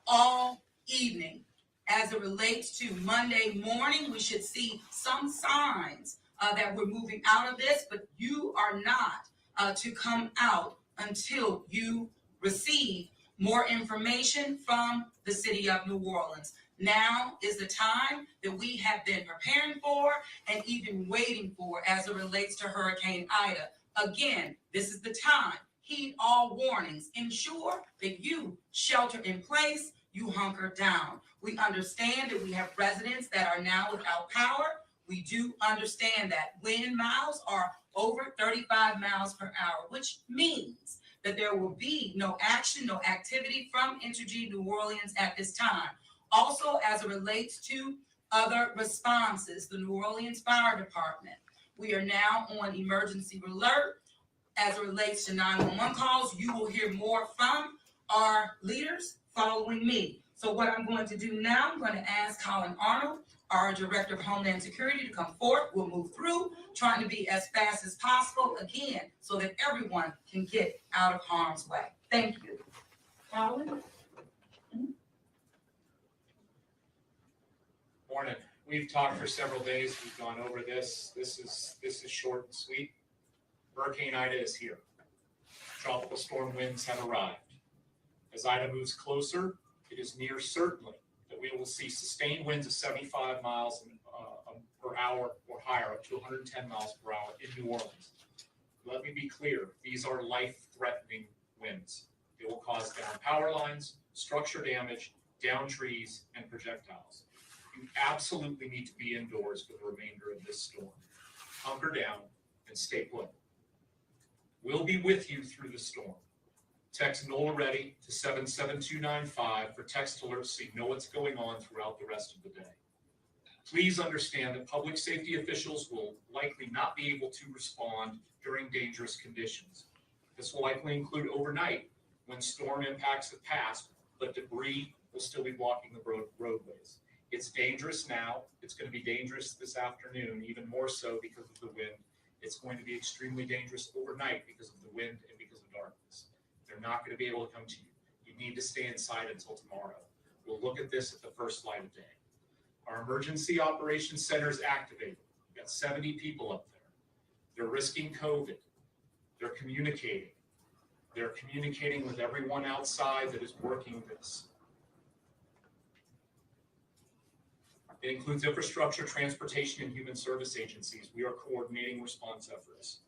all evening. As it relates to Monday morning, we should see some signs that we're moving out of this, but you are not to come out until you receive more information from the city of New Orleans. Now is the time that we have been preparing for and even waiting for as it relates to Hurricane Ida. Again, this is the time. Heed all warnings. Ensure that you shelter in place, you hunker down. We understand that we have residents that are now without power. We do understand that wind miles are over 35 miles per hour, which means that there will be no action, no activity from Entergy New Orleans at this time. Also, as it relates to other responses, the New Orleans Fire Department, we are now on emergency alert. As it relates to 911 calls, you will hear more from our leaders following me. So what I'm going to do now, I'm going to ask Colin Arnold, our Director of Homeland Security, to come forth. We'll move through, trying to be as fast as possible, again, so that everyone can get out of harm's way. Thank you. Colin? Morning. We've talked for several days. We've gone over this. This is short and sweet. Hurricane Ida is here. Tropical storm winds have arrived. As Ida moves closer, it is near certainly that we will see sustained winds of 75 miles per hour or higher, up to 110 miles per hour in New Orleans. Let me be clear, these are life-threatening winds. They will cause down power lines, structure damage, down trees, and projectiles. You absolutely need to be indoors for the remainder of this storm. Hunker down and stay put. We'll be with you through the storm. Text NOLA ready to 77295 for text alerts so you know what's going on throughout the rest of the day. Please understand that public safety officials will likely not be able to respond during dangerous conditions. This will likely include overnight when storm impacts have passed, but debris will still be blocking the roadways. It's dangerous now. It's going to be dangerous this afternoon, even more so because of the wind. It's going to be extremely dangerous overnight because of the wind and because of darkness. They're not going to be able to come to you. You need to stay inside until tomorrow. We'll look at this at the first light of day. Our emergency operations center is activated. We've got 70 people up there. They're risking COVID. They're communicating. They're communicating with everyone outside that is working this. It includes infrastructure, transportation, and human service agencies. We are coordinating response efforts.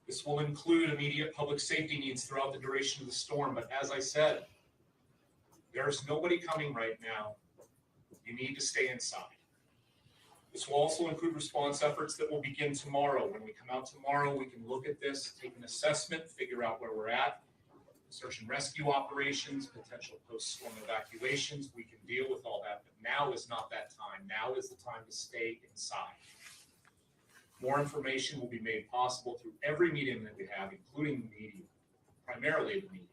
This will include immediate public safety needs throughout the duration of the storm, but as I said, there's nobody coming right now. You need to stay inside. This will also include response efforts that will begin tomorrow. When we come out tomorrow, we can look at this, take an assessment, figure out where we're at. Search and rescue operations, potential post-storm evacuations, we can deal with all that, but now is not that time. Now is the time to stay inside. More information will be made possible through every meeting that we have, including the media, primarily the media,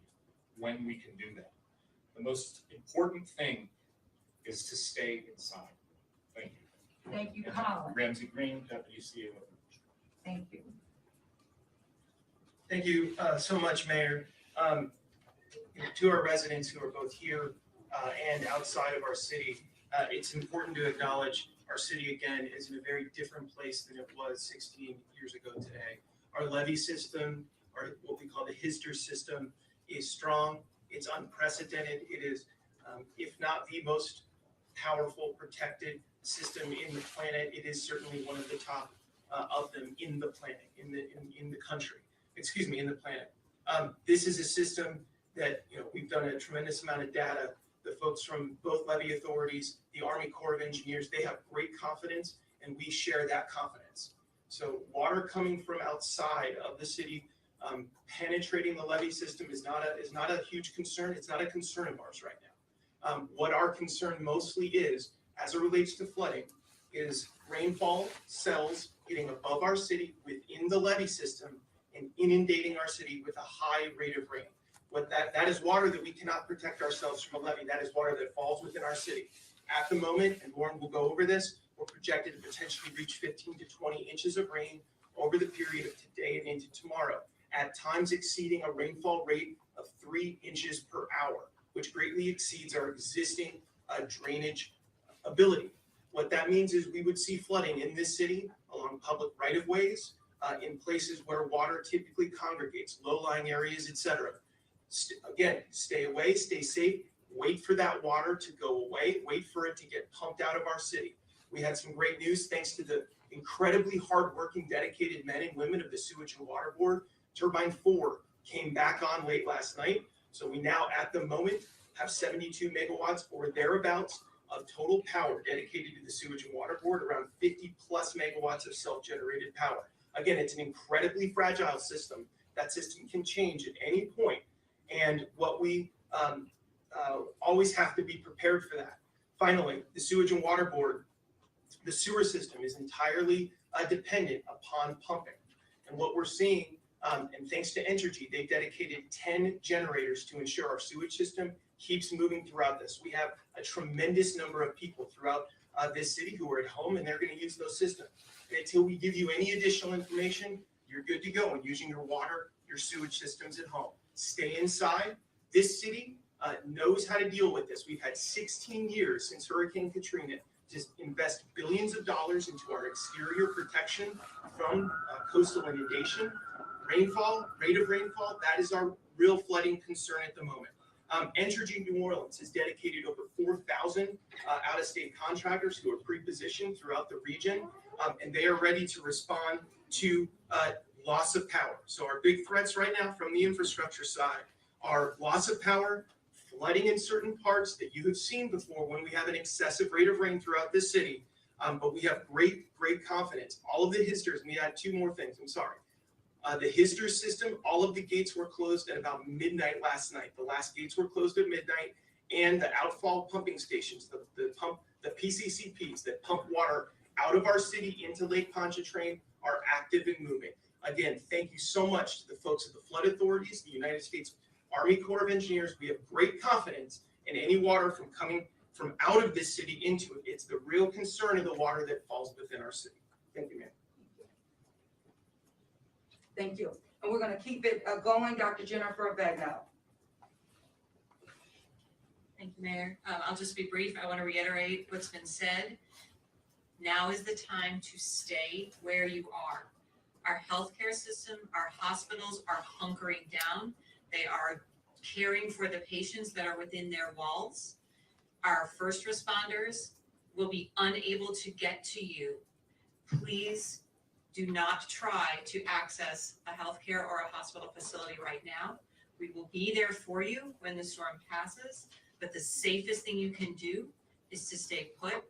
when we can do that. The most important thing is to stay inside. Thank you. Thank you, Colin. Ramsey Green, Deputy CEO. Thank you. Thank you so much, Mayor. To our residents who are both here and outside of our city, it's important to acknowledge our city again is in a very different place than it was 16 years ago today. Our levee system, or what we call the HISDR system, is strong. It's unprecedented. It is, if not the most powerful protected system in the planet, it is certainly one of the top of them in the planet, in the country. Excuse me, in the planet. This is a system that, we've done a tremendous amount of data. The folks from both levee authorities, the Army Corps of Engineers, they have great confidence, and we share that confidence. So water coming from outside of the city, penetrating the levee system is not a huge concern. It's not a concern of ours right now. What our concern mostly is, as it relates to flooding, is rainfall cells getting above our city within the levee system and inundating our city with a high rate of rain. That is water that we cannot protect ourselves from a levee. That is water that falls within our city. At the moment, and Warren will go over this, we're projected to potentially reach 15 to 20 inches of rain over the period of today and into tomorrow, at times exceeding a rainfall rate of 3 inches per hour. which greatly exceeds our existing drainage ability. What that means is we would see flooding in this city along public right-of-ways, in places where water typically congregates, low-lying areas, etc. Again, stay away, stay safe, wait for that water to go away, wait for it to get pumped out of our city. We had some great news thanks to the incredibly hardworking, dedicated men and women of the Sewage and Water Board. Turbine 4 came back on late last night. So we now, at the moment, have 72 megawatts or thereabouts of total power dedicated to the Sewage and Water Board, around 50 plus megawatts of self-generated power. Again, it's an incredibly fragile system. That system can change at any point. And what we always have to be prepared for that. Finally, the Sewage and Water Board, the sewer system is entirely dependent upon pumping. And what we're seeing, and thanks to Entergy, they've dedicated 10 generators to ensure our sewage system keeps moving throughout this. We have a tremendous number of people throughout this city who are at home, and they're going to use those systems. And until we give you any additional information, you're good to go in using your water, your sewage systems at home. Stay inside. This city knows how to deal with this. We've had 16 years since Hurricane Katrina to invest billions of dollars into our exterior protection from coastal inundation. Rainfall, rate of rainfall, that is our real flooding concern at the moment. Entergy New Orleans has dedicated over 4,000 out-of-state contractors who are pre-positioned throughout the region, and they are ready to respond to loss of power. So our big threats right now from the infrastructure side are loss of power, flooding in certain parts that you have seen before when we have an excessive rate of rain throughout this city. But we have great confidence. All of the HISTers, and we add two more things, I'm sorry. The HISTer system, all of the gates were closed at about midnight last night. The last gates were closed at midnight, and the outfall pumping stations, the PCCPs that pump water out of our city into Lake Pontchartrain are active and moving. Again, thank you so much to the folks at the flood authorities, the United States Army Corps of Engineers. We have great confidence in any water from coming from out of this city into it. It's the real concern of the water that falls within our city. Thank you, ma'am. Thank you. And we're going to keep it going. Dr. Jennifer Bagnall. Thank you, Mayor. I'll just be brief. I want to reiterate what's been said. Now is the time to stay where you are. Our healthcare system, our hospitals are hunkering down. They are caring for the patients that are within their walls. Our first responders will be unable to get to you. Please do not try to access a healthcare or a hospital facility right now. We will be there for you when the storm passes, but the safest thing you can do is to stay put.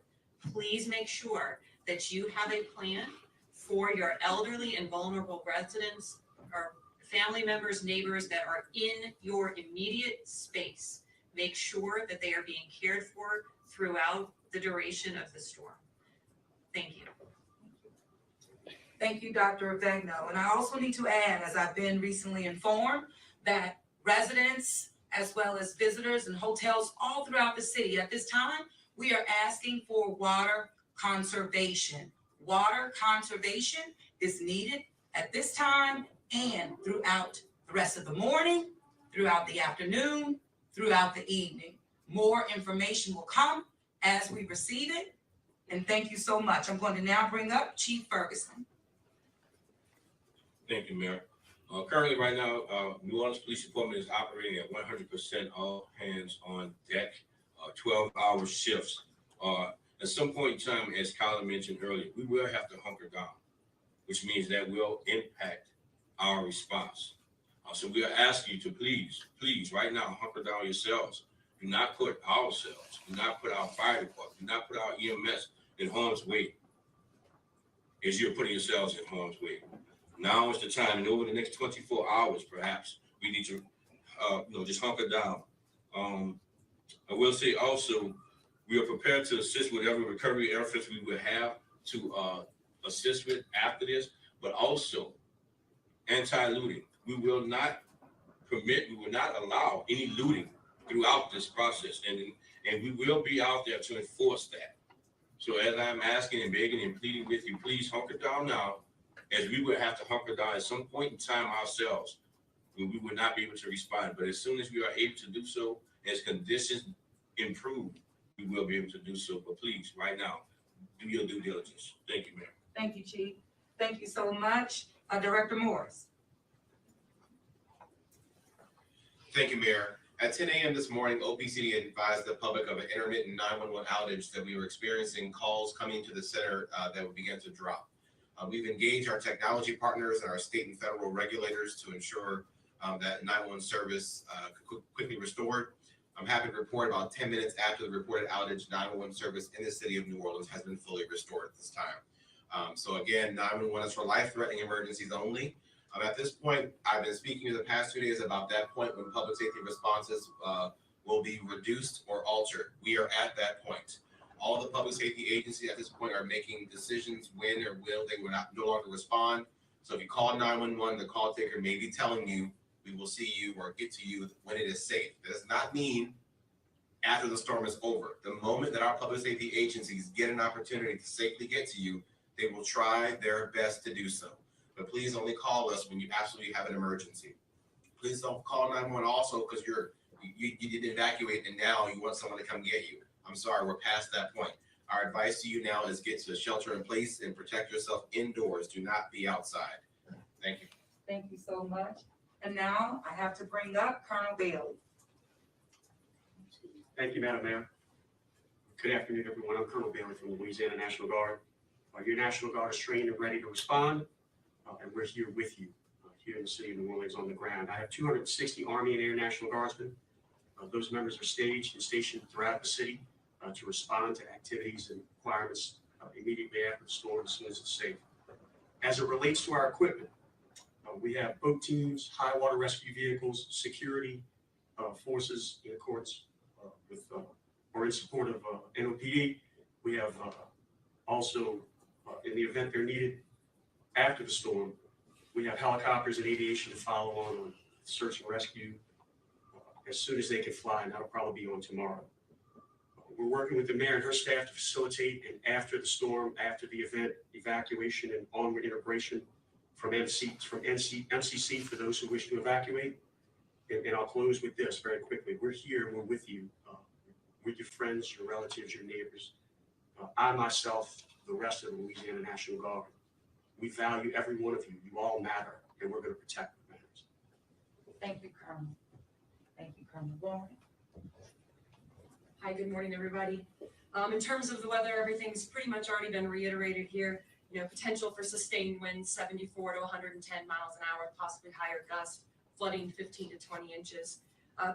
Please make sure that you have a plan for your elderly and vulnerable residents or family members, neighbors that are in your immediate space. Make sure that they are being cared for throughout the duration of the storm. Thank you. Thank you, Dr. Bagnall. And I also need to add, as I've been recently informed, that residents as well as visitors and hotels all throughout the city at this time, we are asking for water conservation. Water conservation is needed at this time and throughout the rest of the morning, throughout the afternoon, throughout the evening. More information will come as we receive it. And thank you so much. I'm going to now bring up Chief Ferguson. Thank you, Mayor. Currently, right now, New Orleans Police Department is operating at 100% all hands on deck, 12-hour shifts. At some point in time, as Colin mentioned earlier, we will have to hunker down, which means that will impact our response. So we are asking you to please, right now, hunker down yourselves. Do not put ourselves, do not put our fire department, do not put our EMS in harm's way as you're putting yourselves in harm's way. Now is the time, and over the next 24 hours, perhaps, we need to, just hunker down. I will say also, we are prepared to assist with every recovery efforts we will have to assist with after this, but also anti-looting. We will not allow any looting throughout this process, and we will be out there to enforce that. So as I'm asking and begging and pleading with you, please hunker down now, as we will have to hunker down at some point in time ourselves, when we will not be able to respond. But as soon as we are able to do so, As conditions improve, we will be able to do so. But please, right now, do your due diligence. Thank you, Mayor. Thank you, Chief. Thank you so much. Director Morris. Thank you, Mayor. At 10 a.m. this morning, OPCD advised the public of an intermittent 911 outage that we were experiencing calls coming to the center that would begin to drop. We've engaged our technology partners and our state and federal regulators to ensure that 911 service could quickly restored. I'm happy to report about 10 minutes after the reported outage, 911 service in the city of New Orleans has been fully restored at this time. So again, 911 is for life-threatening emergencies only. At this point, I've been speaking the past 2 days about that point when public safety responses will be reduced or altered. We are at that point. All the public safety agencies at this point are making decisions when or will they will no longer respond. So if you call 911, the call taker may be telling you, we will see you or get to you when it is safe. That does not mean after the storm is over. The moment that our public safety agencies get an opportunity to safely get to you, they will try their best to do so. But please only call us when you absolutely have an emergency. Please don't call 911 also because you didn't evacuate and now you want someone to come get you. I'm sorry, we're past that point. Our advice to you now is get to shelter in place and protect yourself indoors. Do not be outside. Thank you. Thank you so much. And now I have to bring up Colonel Bailey. Thank you, Madam Mayor. Good afternoon, everyone. I'm Colonel Bailey from the Louisiana National Guard. Your National Guard is trained and ready to respond, and we're here with you here in the city of New Orleans on the ground. I have 260 Army and Air National Guardsmen. Those members are staged and stationed throughout the city to respond to activities and requirements immediately after the storm as soon as it's safe. As it relates to our equipment, we have boat teams, high water rescue vehicles, security forces in accordance with or in support of NOPD. We have also, in the event they're needed after the storm, we have helicopters and aviation to follow on search and rescue as soon as they can fly, and that'll probably be on tomorrow. We're working with the mayor and her staff to facilitate an after the storm, after the event, evacuation and onward integration from MCC for those who wish to evacuate. And I'll close with this very quickly. We're here, we're with you, with your friends, your relatives, your neighbors. I myself, the rest of the Louisiana National Guard, we value every one of you. You all matter, and we're going to protect what matters. Thank you, Colonel. Thank you, Colonel Lauren. Hi, good morning, everybody. In terms of the weather, everything's pretty much already been reiterated here. You know, potential for sustained winds 74 to 110 miles an hour, possibly higher gusts, flooding 15 to 20 inches.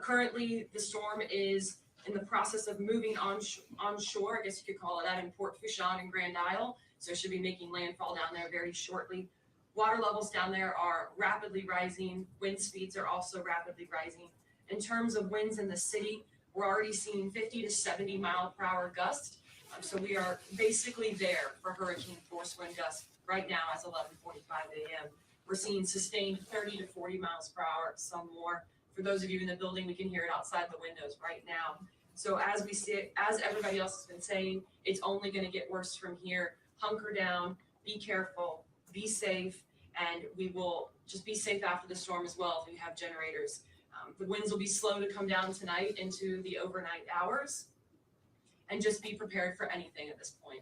Currently, the storm is in the process of moving onshore, I guess you could call it that, in Port Fourchon and Grand Isle. So it should be making landfall down there very shortly. Water levels down there are rapidly rising. Wind speeds are also rapidly rising. In terms of winds in the city, we're already seeing 50 to 70 mile per hour gusts. So we are basically there for hurricane force wind gusts right now as 11:45 a.m. We're seeing sustained 30 to 40 miles per hour, some more. For those of you in the building, we can hear it outside the windows right now. So as we see it, as everybody else has been saying, it's only going to get worse from here. Hunker down, be careful, be safe, and we will just be safe after the storm as well if we have generators. The winds will be slow to come down tonight into the overnight hours, and just be prepared for anything at this point.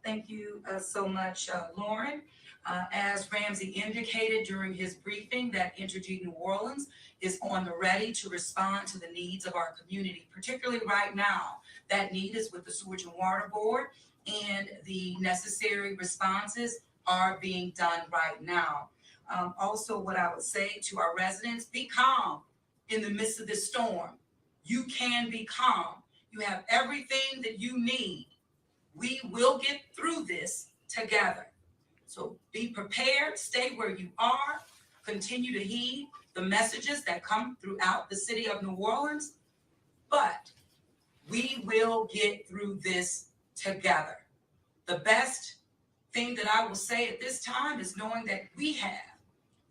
Thank you so much, Lauren. As Ramsey indicated during his briefing, that Entergy New Orleans is on the ready to respond to the needs of our community, particularly right now. That need is with the Sewage and Water Board, and the necessary responses are being done right now. Also, what I would say to our residents, be calm in the midst of this storm. You can be calm. You have everything that you need. We will get through this together. So be prepared, stay where you are, continue to heed the messages that come throughout the city of New Orleans, but we will get through this together. The best thing that I will say at this time is knowing that we have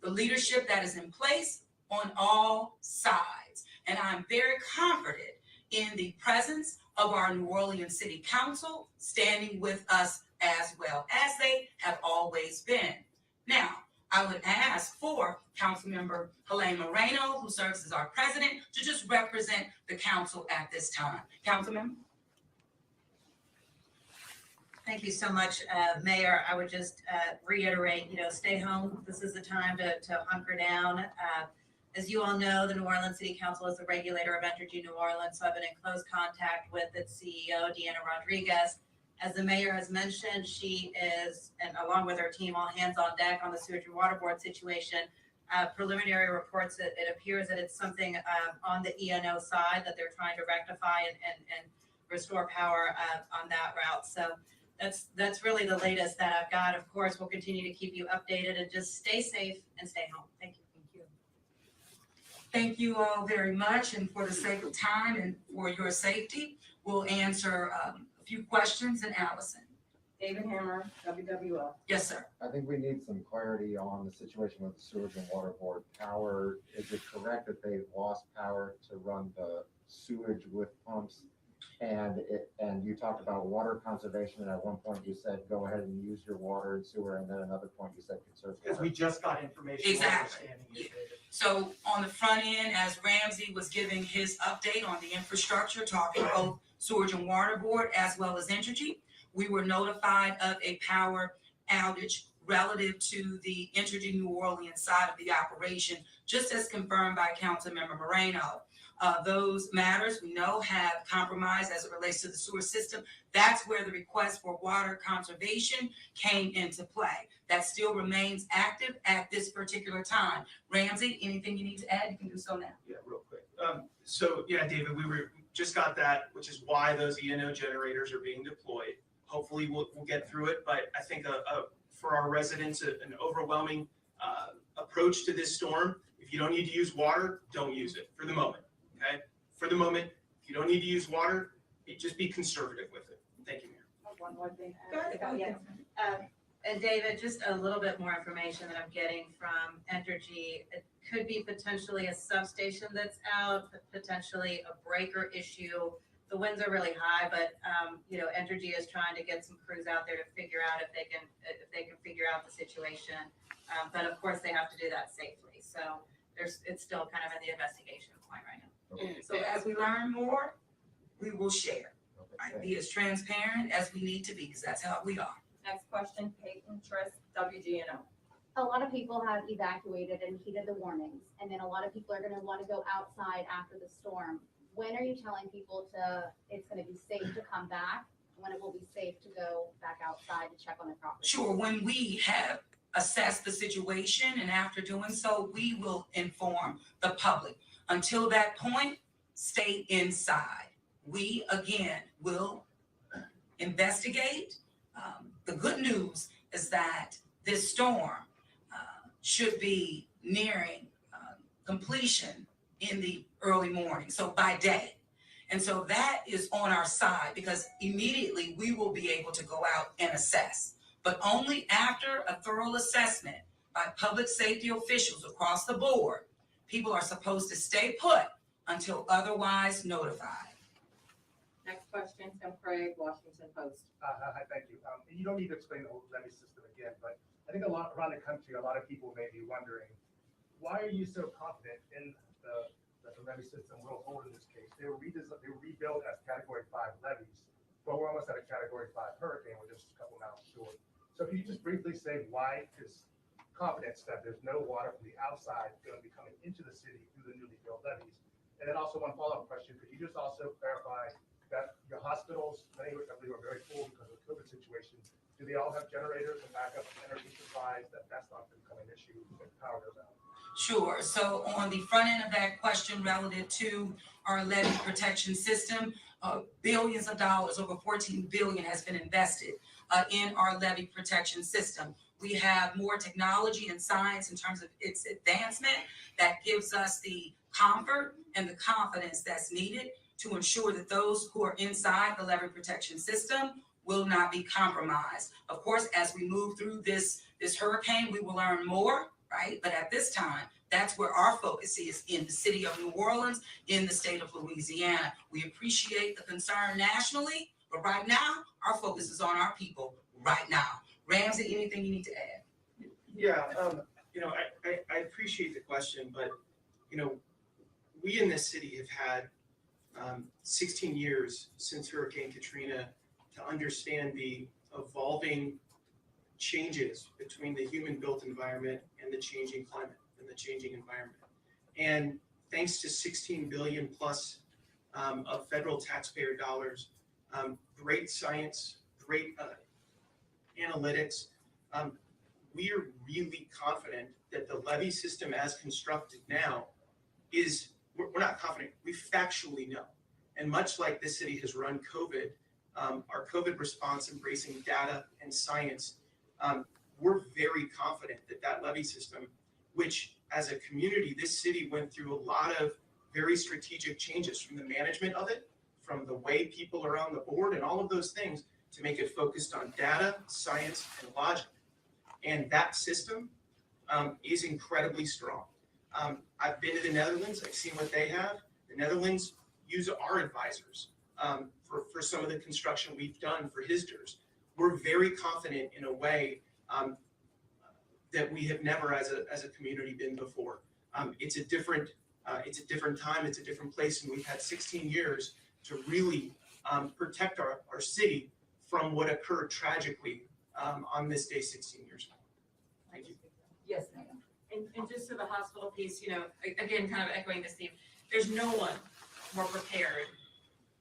the leadership that is in place on all sides. And I'm very confident in the presence of our New Orleans City Council standing with us as well, as they have always been. Now, I would ask for Councilmember Helene Moreno, who serves as our president, to just represent the council at this time. Councilmember? Thank you so much, Mayor. I would just reiterate, stay home. This is the time to hunker down. As you all know, the New Orleans City Council is the regulator of Entergy New Orleans, so I've been in close contact with its CEO, Deanna Rodriguez. As the mayor has mentioned, she is, and along with her team, all hands on deck on the sewage and water board situation. Preliminary reports that it appears that it's something on the ENO side that they're trying to rectify and restore power on that route. So that's really the latest that I've got. Of course, we'll continue to keep you updated and just stay safe and stay home. Thank you. Thank you all very much, and for the sake of time and for your safety, we'll answer a few questions. And Allison. David Hammer, WWL. Yes, sir. I think we need some clarity on the situation with the sewage and water board power. Is it correct that they've lost power to run the sewage with pumps? And you talked about water conservation, and at one point you said, go ahead and use your water and sewer, and then another point you said conserve Because water. we just got information. Exactly. Understanding is, David. So on the front end, as Ramsey was giving his update on the infrastructure, talking both sewage and water board as well as Entergy, we were notified of a power outage relative to the Entergy New Orleans side of the operation, just as confirmed by Councilmember Moreno. Those matters we know have compromised as it relates to the sewer system. That's where the request for water conservation came into play. That still remains active at this particular time. Ramsey, anything you need to add, you can do so now. Yeah, real quick. So yeah, David, we just got that, which is why those ENO generators are being deployed. Hopefully we'll get through it, but I think for our residents, an overwhelming approach to this storm. If you don't need to use water, don't use it for the moment. Okay, for the moment, if you don't need to use water, just be conservative with it. Thank you, Mayor. One more thing. Go ahead. Yeah. And David, just a little bit more information that I'm getting from Entergy. It could be potentially a substation that's out, potentially a breaker issue. The winds are really high, but Entergy is trying to get some crews out there to figure out if they can figure out the situation. But of course, they have to do that safely. So it's still kind of in the investigation point right now. So as we learn more, we will share. Okay, Right? thank Be as transparent as we need to be, because that's how we are. Next question, Peyton Trist, WGNO. A lot of people have evacuated and heeded the warnings, and then a lot of people are gonna wanna go outside after the storm. When are you telling people it's gonna be safe to come back? When it will be safe to go back outside to check on the property? Sure, when we have assessed the situation, and after doing so, we will inform the public. Until that point, stay inside. We, again, will investigate. The good news is that this storm should be nearing completion in the early morning, so by day. And so that is on our side, because immediately we will be able to go out and assess, but only after a thorough assessment by public safety officials across the board. People are supposed to stay put until otherwise notified. Next question, Tim Craig, Washington Post. Hi, thank you. And you don't need to explain the whole levy system again, but I think around the country, a lot of people may be wondering, why are you so confident in that the levy system will hold in this case? They were rebuilt as Category 5 levies, but we're almost at a Category 5 hurricane. We're just a couple miles short. So can you just briefly say why this confidence that there's no water from the outside going to be coming into the city through the newly built levees? And then also one follow-up question, could you just also clarify that your hospitals, many of which I believe are very full because of the COVID situation, do they all have generators and backup energy supplies? That's not going to become an issue if power goes out? Sure. So on the front end of that question relative to our levee protection system, billions of dollars, over $14 billion has been invested in our levee protection system. We have more technology and science in terms of its advancement that gives us the comfort and the confidence that's needed to ensure that those who are inside the levee protection system will not be compromised. Of course, as we move through this hurricane, we will learn more, right? But at this time, that's where our focus is, in the city of New Orleans, in the state of Louisiana. We appreciate the concern nationally, but right now, our focus is on our people right now. Ramsey, anything you need to add? Yeah, I appreciate the question, but, we in this city have had 16 years since Hurricane Katrina to understand the evolving changes between the human-built environment and the changing climate and the changing environment. And thanks to 16 billion plus of federal taxpayer dollars, great science, great analytics, we are really confident that the levee system as constructed now is, we're not confident, we factually know. And much like this city has run COVID, our COVID response embracing data and science, we're very confident that that levee system, which as a community, this city went through a lot of very strategic changes from the management of it, from the way people are on the board and all of those things to make it focused on data, science, and logic. And that system is incredibly strong. I've been to the Netherlands, I've seen what they have. The Netherlands use our advisors for some of the construction we've done for HISDRs. We're very confident in a way that we have never as a community been before. It's a different time, it's a different place, and we've had 16 years to really protect our city from what occurred tragically on this day 16 years ago. Thank you. Yes, ma'am. And just to the hospital piece, again, kind of echoing this theme, there's no one more prepared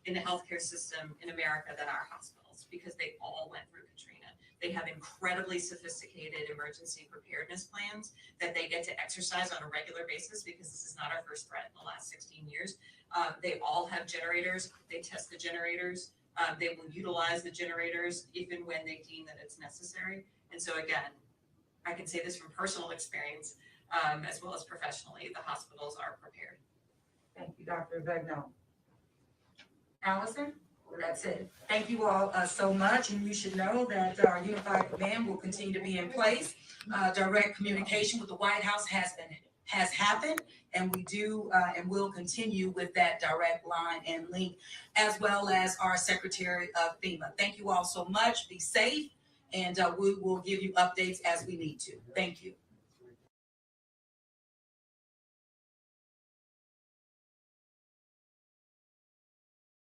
in the healthcare system in America than our hospitals, because they all went through Katrina. They have incredibly sophisticated emergency preparedness plans that they get to exercise on a regular basis, because this is not our first threat in the last 16 years. They all have generators. They test the generators. They will utilize the generators even when they deem that it's necessary. And so again, I can say this from personal experience, as well as professionally, the hospitals are prepared. Thank you, Dr. Bagnall. Allison, that's it. Thank you all so much, and you should know that our unified command will continue to be in place. Direct communication with the White House has happened, and we do and will continue with that direct line and link, as well as our Secretary of FEMA. Thank you all so much. Be safe, and we will give you updates as we need to. Thank you.